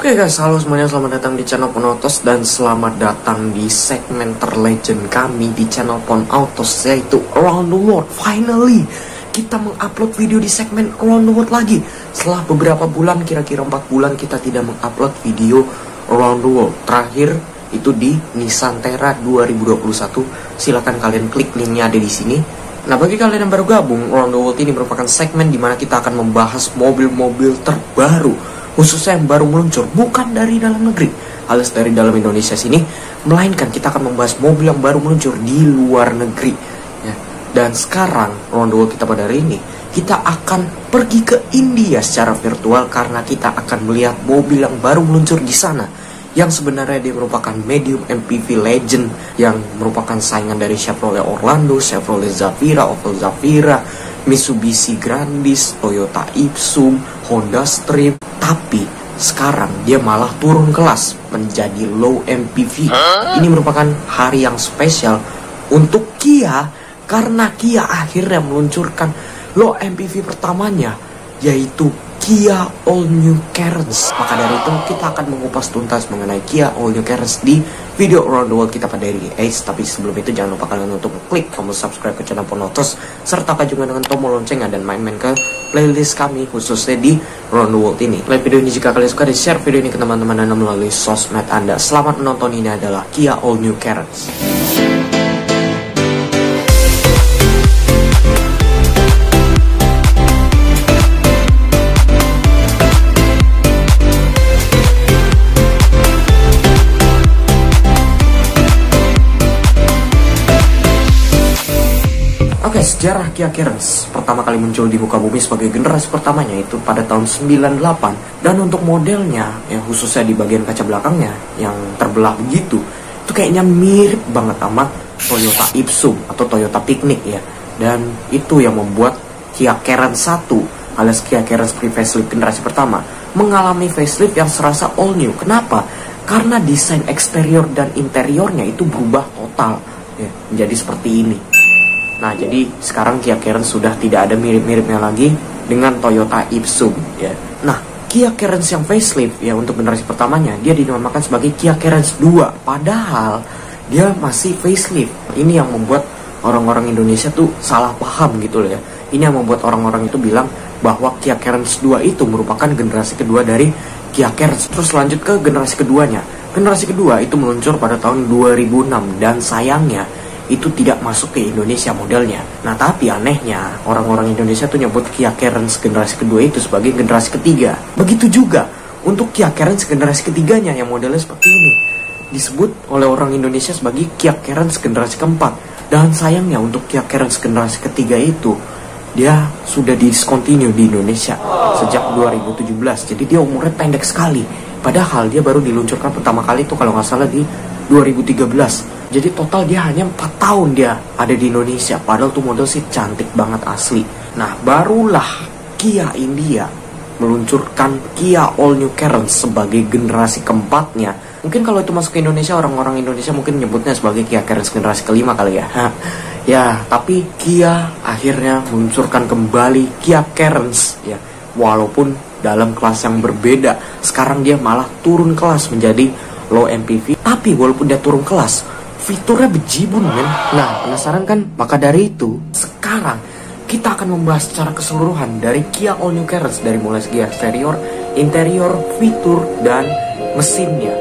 Oke guys, halo semuanya, selamat datang di channel Ponautos dan selamat datang di segmen terlegend kami di channel Ponautos, yaitu Around the World. Finally, kita mengupload video di segmen Around the World lagi. Setelah beberapa bulan, kira-kira 4 bulan kita tidak mengupload video Around the World. Terakhir itu di Nusantara 2021. Silahkan kalian klik linknya ada di sini. Nah, bagi kalian yang baru gabung, Around the World ini merupakan segmen di mana kita akan membahas mobil-mobil terbaru, khususnya yang baru meluncur, bukan dari dalam negeri alias dari dalam Indonesia sini, melainkan kita akan membahas mobil yang baru meluncur di luar negeri ya. Dan sekarang Around the World kita pada hari ini, kita akan pergi ke India secara virtual karena kita akan melihat mobil yang baru meluncur di sana, yang sebenarnya dia merupakan medium MPV legend yang merupakan saingan dari Chevrolet Orlando, Chevrolet Zafira, Opel Zafira, Mitsubishi Grandis, Toyota Ipsum, Honda Stream. Tapi sekarang dia malah turun kelas menjadi low MPV. Ini merupakan hari yang spesial untuk Kia karena Kia akhirnya meluncurkan low MPV pertamanya, yaitu Kia All New Carens. Maka dari itu kita akan mengupas tuntas mengenai Kia All New Carens di video Around the World kita pada hari ini. Tapi sebelum itu jangan lupa kalian untuk klik tombol subscribe ke channel Ponautos, serta juga dengan tombol loncengnya dan main-main ke playlist kami khususnya di Around the World ini. Like video ini jika kalian suka, di share video ini ke teman-teman Anda melalui sosmed Anda. Selamat menonton, ini adalah Kia All New Carens. Oke, sejarah Kia Carens pertama kali muncul di muka bumi sebagai generasi pertamanya itu pada tahun 98. Dan untuk modelnya, ya khususnya di bagian kaca belakangnya yang terbelah begitu, itu kayaknya mirip banget sama Toyota Ipsum atau Toyota Picnic ya. Dan itu yang membuat Kia Carens 1 alias Kia Carens pre-facelift generasi pertama mengalami facelift yang serasa all new. Kenapa? Karena desain eksterior dan interiornya itu berubah total ya, menjadi seperti ini. Nah, jadi sekarang Kia Carens sudah tidak ada mirip-miripnya lagi dengan Toyota Ipsum ya. Nah, Kia Carens yang facelift ya untuk generasi pertamanya, dia dinamakan sebagai Kia Carens 2, padahal dia masih facelift. Ini yang membuat orang-orang Indonesia tuh salah paham gitu loh ya. Ini yang membuat orang-orang itu bilang bahwa Kia Carens 2 itu merupakan generasi kedua dari Kia Carens. Terus lanjut ke generasi keduanya. Generasi kedua itu meluncur pada tahun 2006 dan sayangnya itu tidak masuk ke Indonesia modelnya. Nah, tapi anehnya orang-orang Indonesia tuh nyebut Kia Carens generasi kedua itu sebagai generasi ketiga. Begitu juga untuk Kia Carens generasi ketiganya yang modelnya seperti ini, disebut oleh orang Indonesia sebagai Kia Carens generasi keempat. Dan sayangnya untuk Kia Carens generasi ketiga itu, dia sudah discontinue di Indonesia sejak 2017. Jadi dia umurnya pendek sekali. Padahal dia baru diluncurkan pertama kali itu kalau nggak salah di 2013. Jadi total dia hanya 4 tahun dia ada di Indonesia. Padahal tuh model sih cantik banget asli. Nah, barulah Kia India meluncurkan Kia All New Carens sebagai generasi keempatnya. Mungkin kalau itu masuk ke Indonesia, orang-orang Indonesia mungkin nyebutnya sebagai Kia Carens generasi kelima kali ya. Ya, tapi Kia akhirnya meluncurkan kembali Kia Carens ya. Walaupun dalam kelas yang berbeda. Sekarang dia malah turun kelas menjadi low MPV. Tapi walaupun dia turun kelas, fiturnya bejibun men. Nah, penasaran kan? Maka dari itu, sekarang kita akan membahas secara keseluruhan dari Kia All New Carens, dari mulai segi eksterior, interior, fitur, dan mesinnya.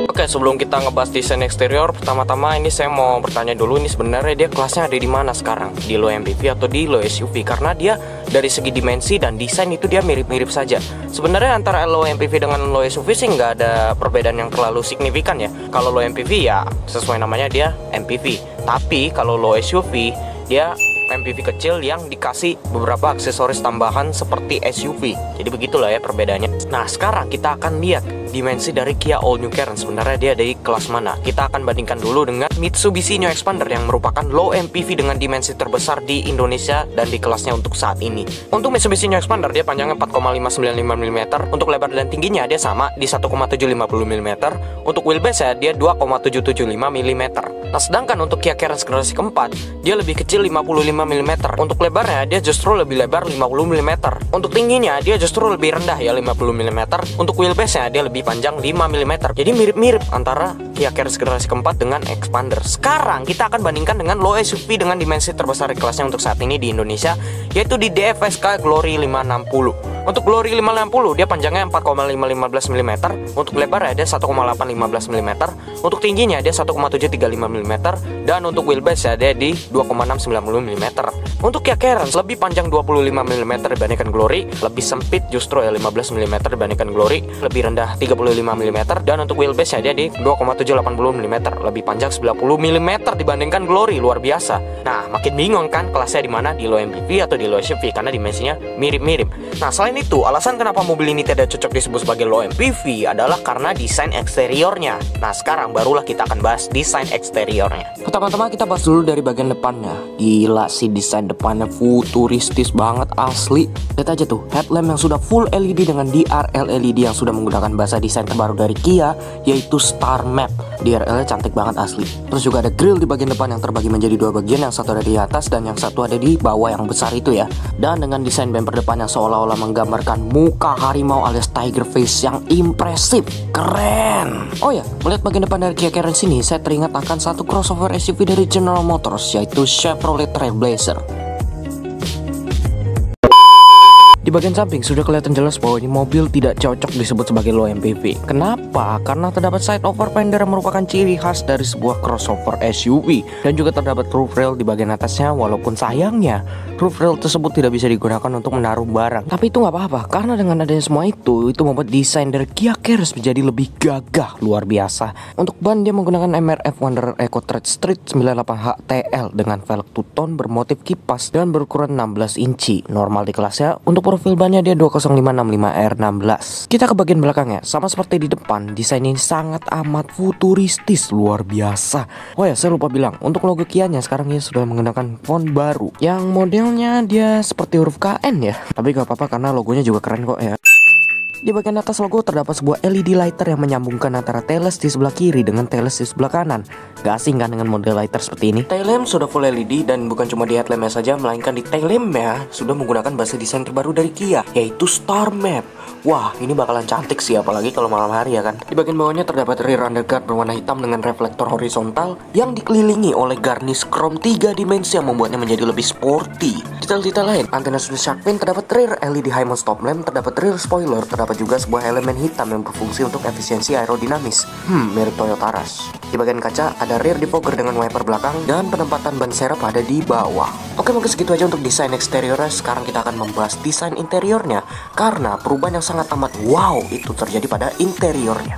Oke, sebelum kita ngebahas desain eksterior, pertama-tama ini saya mau bertanya dulu, ini sebenarnya dia kelasnya ada di mana sekarang? Di low MPV atau di low SUV? Karena dia dari segi dimensi dan desain itu dia mirip-mirip saja. Sebenarnya antara low MPV dengan low SUV sih nggak ada perbedaan yang terlalu signifikan ya. Kalau low MPV ya sesuai namanya dia MPV. Tapi kalau low SUV dia MPV kecil yang dikasih beberapa aksesoris tambahan seperti SUV. Jadi begitulah ya perbedaannya. Nah, sekarang kita akan lihat dimensi dari Kia All New Carens. Sebenarnya dia dari kelas mana? Kita akan bandingkan dulu dengan Mitsubishi New Xpander yang merupakan low MPV dengan dimensi terbesar di Indonesia dan di kelasnya untuk saat ini. Untuk Mitsubishi New Xpander dia panjangnya 4,595 mm, untuk lebar dan tingginya dia sama di 1,750 mm, untuk wheelbase dia 2,775 mm. Nah, sedangkan untuk Kia Carens generasi keempat dia lebih kecil 55 mm. Untuk lebarnya dia justru lebih lebar 50 mm. Untuk tingginya dia justru lebih rendah ya 50 mm. Untuk wheelbase-nya dia lebih panjang 5 mm. Jadi mirip-mirip antara Kia Carens generasi keempat dengan Xpander. Sekarang kita akan bandingkan dengan low SUV dengan dimensi terbesar di kelasnya untuk saat ini di Indonesia, yaitu di DFSK Glory 560. Untuk Glory 560 dia panjangnya 4,515 mm, untuk lebarnya dia 1,815 mm, untuk tingginya dia 1,735 mm, dan untuk wheelbase dia di 2,690 mm. Untuk Kia Carens lebih panjang 25 mm dibandingkan Glory, lebih sempit justru ya 15 mm dibandingkan Glory, lebih rendah 35 mm, dan untuk wheelbase dia di 2,780 mm, lebih panjang 90 mm dibandingkan Glory. Luar biasa. Nah, makin bingung kan kelasnya di mana, di low MPV atau di low SUV, karena dimensinya mirip-mirip. Nah, selain itu, alasan kenapa mobil ini tidak cocok disebut sebagai low MPV adalah karena desain eksteriornya. Nah, sekarang barulah kita akan bahas desain eksteriornya. Pertama-tama kita bahas dulu dari bagian depannya. Gila sih, desain depannya futuristis banget asli. Lihat aja tuh, headlamp yang sudah full LED dengan DRL LED yang sudah menggunakan bahasa desain terbaru dari Kia, yaitu Star Map. DRL-nya cantik banget asli. Terus juga ada grill di bagian depan yang terbagi menjadi dua bagian, yang satu ada di atas dan yang satu ada di bawah yang besar itu ya. Dan dengan desain bumper depan yang seolah-olah menggambarkan muka harimau alias tiger face yang impresif. Keren. Oh ya, melihat bagian depan dari Kia Carens ini, saya teringat akan satu crossover SUV dari General Motors, yaitu Chevrolet Trailblazer. Di bagian samping sudah kelihatan jelas bahwa ini mobil tidak cocok disebut sebagai low MPV. Kenapa? Karena terdapat side over fender yang merupakan ciri khas dari sebuah crossover SUV, dan juga terdapat roof rail di bagian atasnya, walaupun sayangnya roof rail tersebut tidak bisa digunakan untuk menaruh barang. Tapi itu nggak apa-apa, karena dengan adanya semua itu membuat desain dari Kia Carens menjadi lebih gagah luar biasa. Untuk ban dia menggunakan MRF Wanderer Eco Tread Street 98H TL dengan velg two-tone bermotif kipas dan berukuran 16 inci normal di kelasnya. Untuk profil bannya dia 20565R16. Kita ke bagian belakangnya, sama seperti di depan, desain ini sangat amat futuristis luar biasa. Oh ya, saya lupa bilang, untuk logo Kia-nya sekarang dia sudah menggunakan font baru yang modelnya dia seperti huruf KN ya. Tapi gak apa-apa karena logonya juga keren kok ya. Di bagian atas logo terdapat sebuah LED lighter yang menyambungkan antara tailless di sebelah kiri dengan tailless di sebelah kanan. Gak asing kan dengan model lighter seperti ini? Tail lamp sudah full LED, dan bukan cuma di headlampnya saja, melainkan di tail lampnya sudah menggunakan bahasa desain terbaru dari Kia, yaitu Star Map. Wah, ini bakalan cantik sih, apalagi kalau malam hari ya kan. Di bagian bawahnya terdapat rear underguard berwarna hitam dengan reflektor horizontal yang dikelilingi oleh garnish chrome 3 dimensi yang membuatnya menjadi lebih sporty. Detail-detail lain, antena sudah shark fin, terdapat rear LED high mount stop lamp, terdapat rear spoiler, terdapat juga sebuah elemen hitam yang berfungsi untuk efisiensi aerodinamis. Mirip Toyota Rush. Di bagian kaca ada rear defogger dengan wiper belakang, dan penempatan ban serep ada di bawah. Oke, mungkin segitu aja untuk desain eksteriornya. Sekarang kita akan membahas desain interiornya, karena perubahan yang sangat amat wow itu terjadi pada interiornya.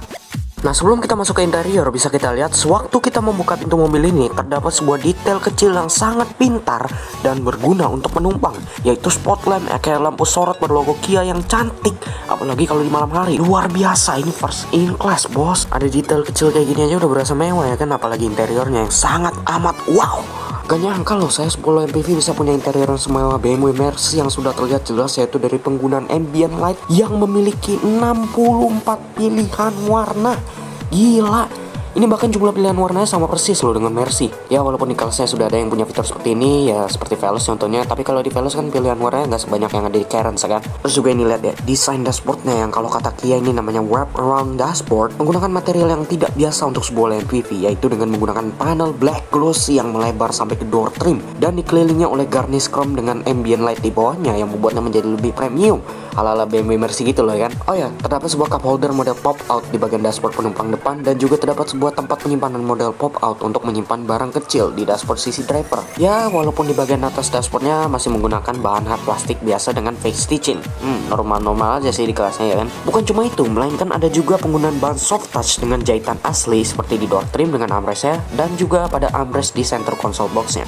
Nah, sebelum kita masuk ke interior, bisa kita lihat sewaktu kita membuka pintu mobil ini terdapat sebuah detail kecil yang sangat pintar dan berguna untuk penumpang, yaitu spotlamp kayak lampu sorot berlogo Kia yang cantik, apalagi kalau di malam hari. Luar biasa, ini first in class bos. Ada detail kecil kayak gini aja udah berasa mewah ya kan, apalagi interiornya yang sangat amat wow. Gak nyangka loh saya 10 MPV bisa punya interior yang semewah BMW Mercy yang sudah terlihat jelas, yaitu dari penggunaan ambient light yang memiliki 64 pilihan warna. Gila. Ini bahkan jumlah pilihan warnanya sama persis loh dengan Mercy. Ya walaupun di kelasnya sudah ada yang punya fitur seperti ini, ya seperti Veloz contohnya, tapi kalau di Veloz kan pilihan warnanya nggak sebanyak yang ada di Carens kan. Terus juga ini lihat ya, desain dashboardnya yang kalau kata Kia ini namanya wrap around dashboard, menggunakan material yang tidak biasa untuk sebuah MPV, yaitu dengan menggunakan panel black glossy yang melebar sampai ke door trim dan dikelilingi oleh garnish chrome dengan ambient light di bawahnya yang membuatnya menjadi lebih premium ala-ala BMW Mercy gitu loh kan. Oh ya, terdapat sebuah cup holder model pop out di bagian dashboard penumpang depan, dan juga terdapat sebuah tempat penyimpanan model pop out untuk menyimpan barang kecil di dashboard sisi driver. Ya, walaupun di bagian atas dashboardnya masih menggunakan bahan hard plastik biasa dengan face stitching. Normal-normal aja sih di kelasnya ya kan. Bukan cuma itu, melainkan ada juga penggunaan bahan soft touch dengan jahitan asli seperti di door trim dengan armrestnya, dan juga pada armrest di center console boxnya.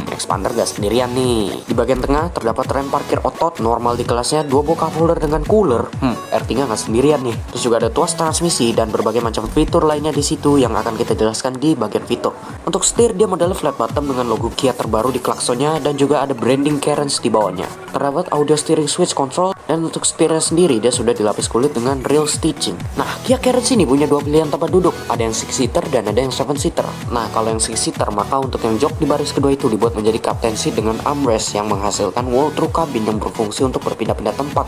Expander gak sendirian nih. Di bagian tengah terdapat rem parkir otot normal di kelasnya, 2 buah cup holder dengan cooler. R3-nya nggak sendirian nih. Terus juga ada tuas transmisi dan berbagai macam fitur lainnya di situ yang akan kita jelaskan di bagian fitur. Untuk setir dia modelnya flat bottom dengan logo Kia terbaru di klaksonnya dan juga ada branding Cairns di bawahnya. Terdapat audio steering switch control dan untuk setirnya sendiri dia sudah dilapis kulit dengan real stitching. Nah, Kia Cairns ini punya dua pilihan tempat duduk, ada yang 6-seater dan ada yang 7-seater. Nah, kalau yang 6-seater maka untuk yang jok di baris kedua itu dibuat menjadi captain seat dengan armrest yang menghasilkan wall-through cabin yang berfungsi untuk berpindah-pindah tempat.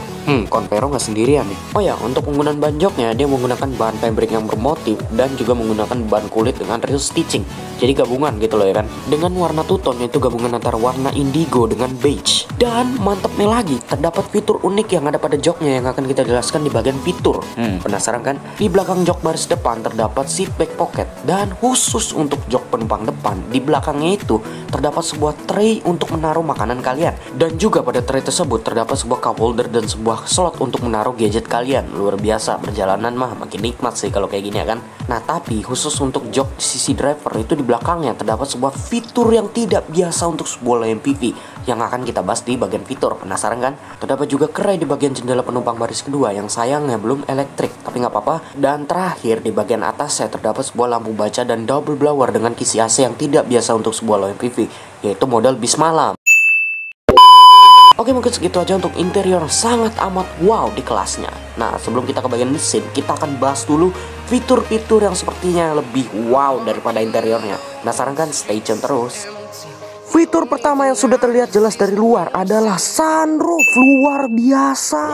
Convero nggak sendirian nih. Oh ya, untuk penggunaan ban joknya dia menggunakan bahan fabric yang bermotif dan juga menggunakan ban kulit dengan real stitching. Jadi gabungan gitu loh ya kan. Dengan warna two-tone yaitu gabungan antara warna indigo dengan beige. Dan mantepnya lagi, terdapat fitur unik yang ada pada joknya yang akan kita jelaskan di bagian fitur. Penasaran kan? Di belakang jok baris depan terdapat seat back pocket. Dan khusus untuk jok penumpang depan, di belakangnya itu terdapat sebuah tray untuk menaruh makanan kalian. Dan juga pada tray tersebut terdapat sebuah cup holder dan sebuah slot untuk menaruh gadget kalian. Luar biasa, perjalanan mah makin nikmat sih kalau kayak gini ya kan. Nah, tapi khusus untuk jok di sisi driver itu di belakangnya terdapat sebuah fitur yang tidak biasa untuk sebuah MPV yang akan kita bahas di bagian fitur. Penasaran kan? Terdapat juga kerai di bagian jendela penumpang baris kedua yang sayangnya belum elektrik, tapi nggak apa-apa. Dan terakhir di bagian atasnya terdapat sebuah lampu baca dan double blower dengan kisi AC yang tidak biasa untuk sebuah MPV, yaitu model bis malam. Oke, mungkin segitu aja untuk interior sangat amat wow di kelasnya. Nah, sebelum kita ke bagian mesin, kita akan bahas dulu fitur-fitur yang sepertinya lebih wow daripada interiornya. Penasaran kan? Stay tune terus. Fitur pertama yang sudah terlihat jelas dari luar adalah sunroof. Luar biasa.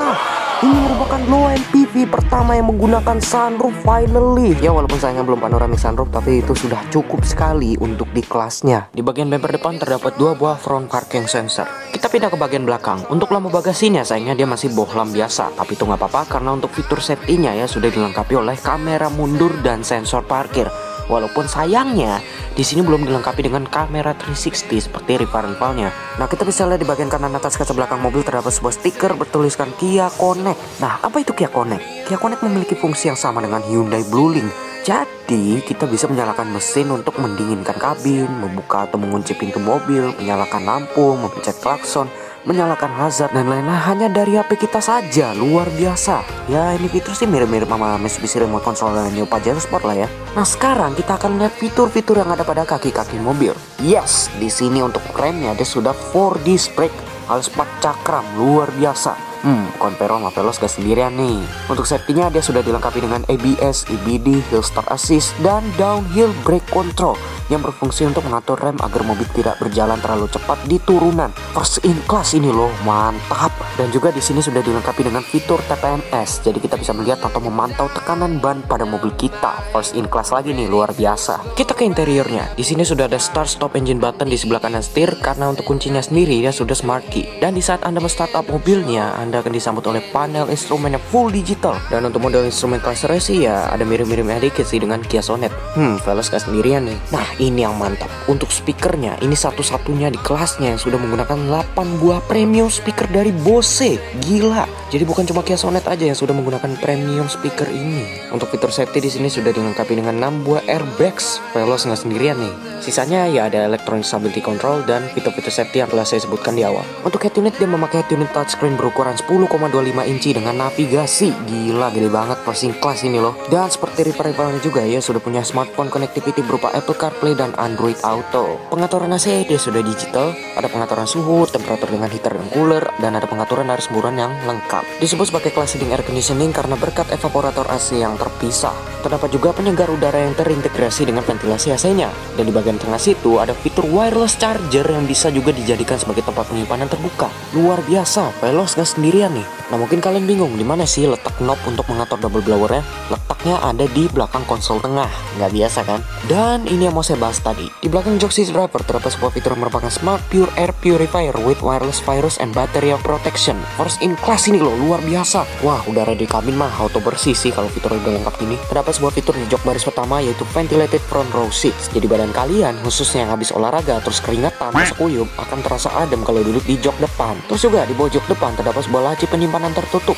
Ini merupakan low MPV pertama yang menggunakan sunroof finally. Ya, walaupun sayangnya belum panoramic sunroof, tapi itu sudah cukup sekali untuk di kelasnya. Di bagian bumper depan terdapat dua buah front parking sensor. Kita pindah ke bagian belakang. Untuk lampu bagasinya sayangnya dia masih bohlam biasa, tapi itu nggak apa-apa karena untuk fitur safety-nya ya sudah dilengkapi oleh kamera mundur dan sensor parkir. Walaupun sayangnya di sini belum dilengkapi dengan kamera 360 seperti rival-rivalnya. Nah, kita bisa lihat di bagian kanan atas kaca belakang mobil terdapat sebuah stiker bertuliskan Kia Connect. Nah, apa itu Kia Connect? Kia Connect memiliki fungsi yang sama dengan Hyundai Bluelink. Jadi, kita bisa menyalakan mesin untuk mendinginkan kabin, membuka atau mengunci pintu mobil, menyalakan lampu, memencet klakson, menyalakan hazard dan lain-lain hanya dari HP kita saja. Luar biasa. Ya, ini fitur sih mirip-mirip sama Mitsubishi Remote Control dan New Pajero Sport lah ya. Nah, sekarang kita akan lihat fitur-fitur yang ada pada kaki-kaki mobil. Yes, di sini untuk remnya dia sudah 4D brake alias 4 cakram. Luar biasa. Convero sama Veloz gak sendirian nih. Untuk safety-nya dia sudah dilengkapi dengan ABS, EBD, Hill Start Assist, dan Downhill Brake Control yang berfungsi untuk mengatur rem agar mobil tidak berjalan terlalu cepat di turunan. First in class ini loh, mantap. Dan juga di sini sudah dilengkapi dengan fitur TPMS, jadi kita bisa melihat atau memantau tekanan ban pada mobil kita. First in class lagi nih, luar biasa. Kita ke interiornya. Di sini sudah ada start stop engine button di sebelah kanan setir karena untuk kuncinya sendiri dia sudah smart key. Dan di saat Anda men-startup mobilnya, Anda akan disambut oleh panel instrumen yang full digital. Dan untuk model instrumen clusternya sih ya ada mirip-miripnya dikit sih dengan Kia Sonet. Veloz gak sendirian nih. Nah, ini yang mantap. Untuk speakernya, ini satu-satunya di kelasnya yang sudah menggunakan 8 buah premium speaker dari Bose. Gila. Jadi bukan cuma Kia Sonet aja yang sudah menggunakan premium speaker ini. Untuk fitur safety di sini sudah dilengkapi dengan 6 buah airbags. Veloz nggak sendirian nih. Sisanya ya ada electronic stability control dan fitur-fitur safety yang telah saya sebutkan di awal. Untuk head unit dia memakai head unit touchscreen berukuran 10,25 inci dengan navigasi. Gila, gede banget, passing class ini loh. Dan seperti rival-rivalnya juga ya sudah punya smartphone connectivity berupa Apple CarPlay dan Android Auto. Pengaturan AC dia sudah digital, ada pengaturan suhu, temperatur dengan heater dan cooler, dan ada pengaturan arus semburan yang lengkap. Disebut sebagai class leading air conditioning karena berkat evaporator AC yang terpisah. Terdapat juga penyegar udara yang terintegrasi dengan ventilasi AC-nya. Dan di bagian tengah situ ada fitur wireless charger yang bisa juga dijadikan sebagai tempat penyimpanan terbuka. Luar biasa, Veloz gak sendirian nih. Nah, mungkin kalian bingung di mana sih letak knob untuk mengatur double blowernya? Letaknya ada di belakang konsol tengah. Nggak biasa kan? Dan ini yang mau saya bahas tadi. Di belakang jok seat driver terdapat sebuah fitur yang merupakan Smart Pure Air Purifier with wireless virus and battery protection. First in class ini loh, luar biasa. Wah, udara di kabin mah auto bersih sih kalau fiturnya udah lengkap ini. Terdapat sebuah fitur di jok baris pertama yaitu ventilated front row seats. Jadi badan kalian khususnya yang habis olahraga terus keringatan masuk kuyup akan terasa adem kalau duduk di jok depan. Terus juga di bawah jok depan terdapat sebuah laci penyimpanan tertutup.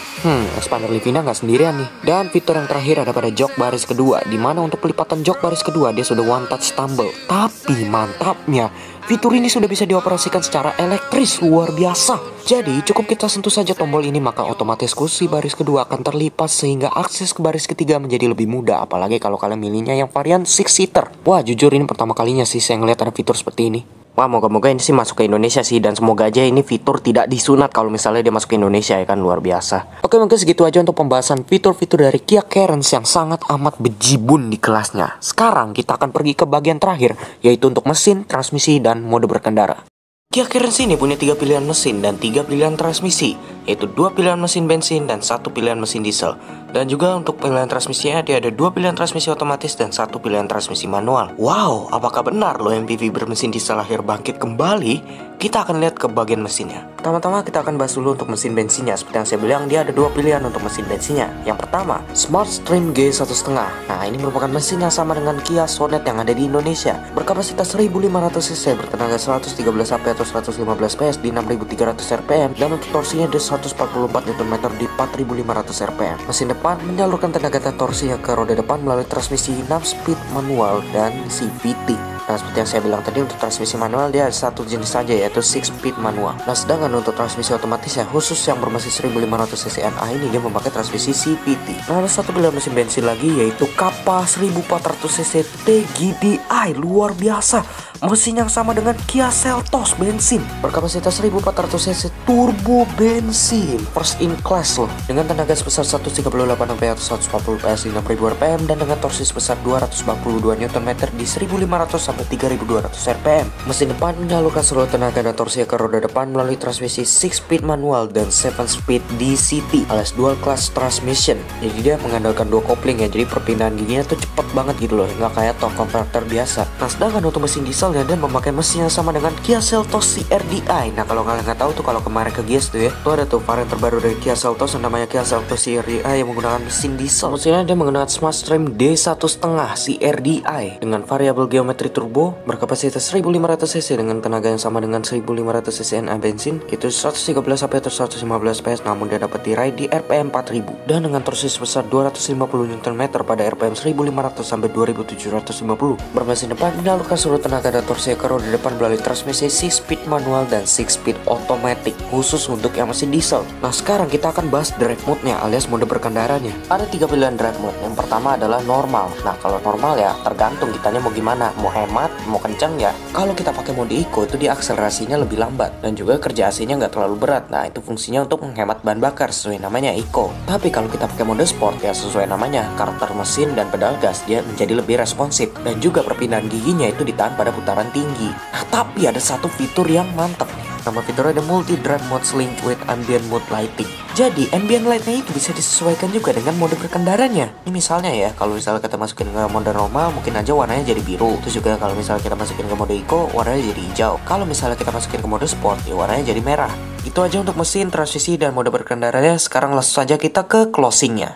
Expander Livina nggak sendirian nih. Dan fitur yang terakhir ada pada jok baris kedua, dimana untuk pelipatan jok baris kedua dia sudah one touch tumble. Tapi mantapnya, fitur ini sudah bisa dioperasikan secara elektris, luar biasa. Jadi cukup kita sentuh saja tombol ini, maka otomatis kursi baris kedua akan terlipat sehingga akses ke baris ketiga menjadi lebih mudah. Apalagi kalau kalian milihnya yang varian 6-seater. Wah, jujur ini pertama kalinya sih saya ngeliat ada fitur seperti ini. Wah, moga-moga ini sih masuk ke Indonesia sih, dan semoga aja ini fitur tidak disunat kalau misalnya dia masuk ke Indonesia, ya kan, luar biasa. Oke, mungkin segitu aja untuk pembahasan fitur-fitur dari Kia Carens yang sangat amat bejibun di kelasnya. Sekarang kita akan pergi ke bagian terakhir, yaitu untuk mesin, transmisi, dan mode berkendara. Kia Carens ini punya 3 pilihan mesin dan 3 pilihan transmisi, yaitu 2 pilihan mesin bensin dan 1 pilihan mesin diesel. Dan juga untuk pilihan transmisinya dia ada 2 pilihan transmisi otomatis dan 1 pilihan transmisi manual. Wow, apakah benar loh MPV bermesin diesel akhir bangkit kembali? Kita akan lihat ke bagian mesinnya. Pertama-tama kita akan bahas dulu untuk mesin bensinnya. Seperti yang saya bilang, dia ada 2 pilihan untuk mesin bensinnya. Yang pertama, Smart Stream G1,5. Nah, ini merupakan mesin yang sama dengan Kia Sonet yang ada di Indonesia. Berkapasitas 1500 cc, bertenaga 113 HP atau 115 PS di 6300 rpm, dan untuk torsinya di 144 Nm di 4500 rpm. Mesin depan menyalurkan tenaga dan torsinya ke roda depan melalui transmisi 6-speed manual dan CVT. Nah, seperti yang saya bilang tadi, untuk transmisi manual dia ada satu jenis saja, yaitu 6-speed manual. Nah, sedangkan untuk transmisi otomatis ya, khusus yang bermesin 1500 cc NA ini dia memakai transmisi CVT. Nah, ada satu pilihan mesin bensin lagi, yaitu Kappa 1400 cc TGDI. Luar biasa, mesin yang sama dengan Kia Seltos bensin, berkapasitas 1400 cc turbo bensin, first in class loh, dengan tenaga sebesar 138 ampere atau 140 PS di 6000 rpm, dan dengan torsi sebesar 242 Nm di 1500 sampai 3200 rpm. Mesin depan menyalurkan seluruh tenaga dan torsi ke roda depan melalui transmisi 6-speed manual dan 7-speed DCT alias dual class transmission. Jadi dia mengandalkan dua kopling ya, jadi perpindahan giginya tuh cepet banget gitu loh, nggak kayak torque converter biasa. Nah, sedangkan untuk mesin diesel dan memakai mesin yang sama dengan Kia Seltos CRDI. Nah, kalau kalian nggak tahu tuh, kalau kemarin ke Gias tuh ya, tuh ada tuh varian terbaru dari Kia Seltos yang namanya Kia Seltos CRDI yang menggunakan mesin diesel. Mesinnya dia menggunakan Smart Stream D1,5 CRDI dengan variabel geometri turbo, berkapasitas 1500 cc dengan tenaga yang sama dengan 1500 cc NA bensin, itu 113 HP atau 115 PS, namun dia dapat diraih di RPM 4000 dan dengan torsi sebesar 250 Nm pada RPM 1500 sampai 2750. Bermesin depan menyalurkan seluruh tenaga dan torsi ke roda depan melalui transmisi 6-speed manual dan 6-speed automatic khusus untuk yang mesin diesel. Nah, sekarang kita akan bahas drive mode-nya alias mode berkendaranya. Ada 3 pilihan drive mode. Yang pertama adalah normal. Nah, kalau normal ya tergantung kitanya mau gimana, mau hemat, mau kencang ya. Kalau kita pakai mode eco itu dia akselerasinya lebih lambat dan juga kerja AC-nya nggak terlalu berat. Nah, itu fungsinya untuk menghemat bahan bakar sesuai namanya eco. Tapi kalau kita pakai mode sport ya sesuai namanya, karakter mesin dan pedal gas dia menjadi lebih responsif dan juga perpindahan giginya itu ditahan pada putaran tinggi. Nah, tapi ada satu fitur yang mantap nih. Nama fiturnya ada multi drive mode link with ambient mode lighting. Jadi ambient lightnya itu bisa disesuaikan juga dengan mode berkendaranya. Ini misalnya ya, kalau misalnya kita masukin ke mode normal, mungkin aja warnanya jadi biru. Terus juga kalau misalnya kita masukin ke mode eco, warnanya jadi hijau. Kalau misalnya kita masukin ke mode sport, ya warnanya jadi merah. Itu aja untuk mesin, transmisi, dan mode berkendaranya. Sekarang langsung saja kita ke closingnya.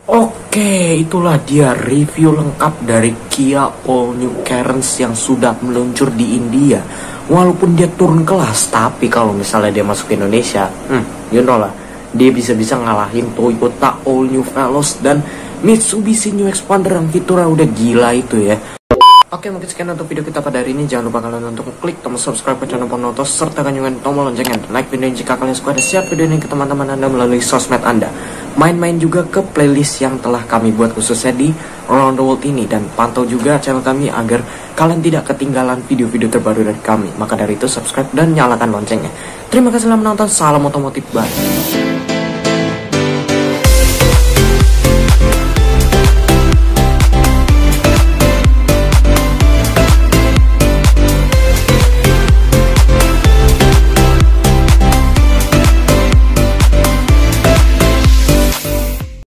Oke, itulah dia review lengkap dari Kia All New Carens yang sudah meluncur di India. Walaupun dia turun kelas, tapi kalau misalnya dia masuk ke Indonesia, you know lah, dia bisa-bisa ngalahin Toyota All New Veloz dan Mitsubishi New Expander yang fiturnya udah gila itu ya. Oke, mungkin sekian untuk video kita pada hari ini. Jangan lupa kalian untuk klik tombol subscribe ke channel Ponotos serta nyalakan tombol loncengnya dan like video ini jika kalian suka, dan share video ini ke teman-teman Anda melalui sosmed Anda. Main-main juga ke playlist yang telah kami buat khususnya di Around the World ini, dan pantau juga channel kami agar kalian tidak ketinggalan video-video terbaru dari kami. Maka dari itu subscribe dan nyalakan loncengnya. Terima kasih telah menonton. Salam otomotif, bye.